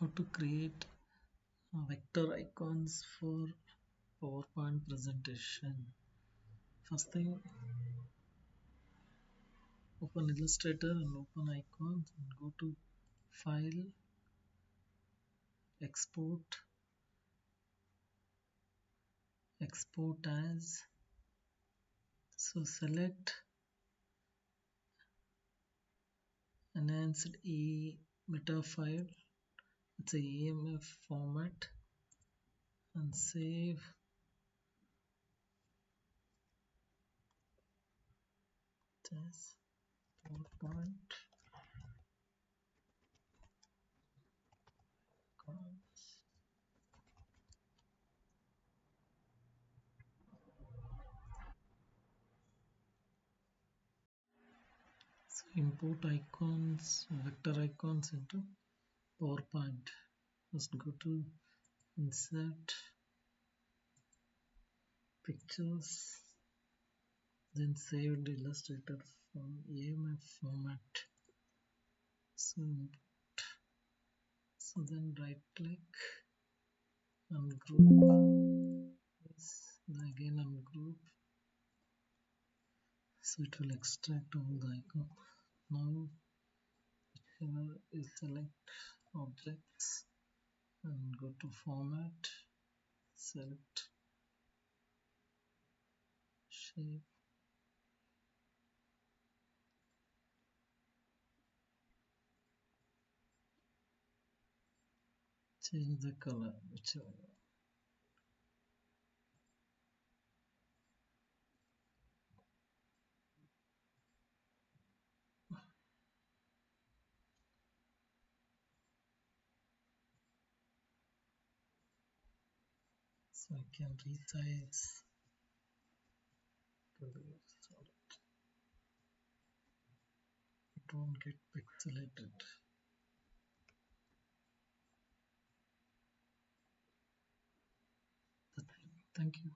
How to create vector icons for PowerPoint presentation. First thing, open Illustrator and open icons and go to File, Export, Export as. So select Enhanced meta file. It's a EMF format and save. As PowerPoint. So import icons, vector icons into PowerPoint. First go to Insert, Pictures, then saved Illustrator from EMF format. So import. So then right click and group. Yes, then again ungroup. So it will extract all the icons. Now here is select objects and go to format, select shape, change the color, whichever. So I can resize to be solid. It won't get pixelated. That's it. Thank you.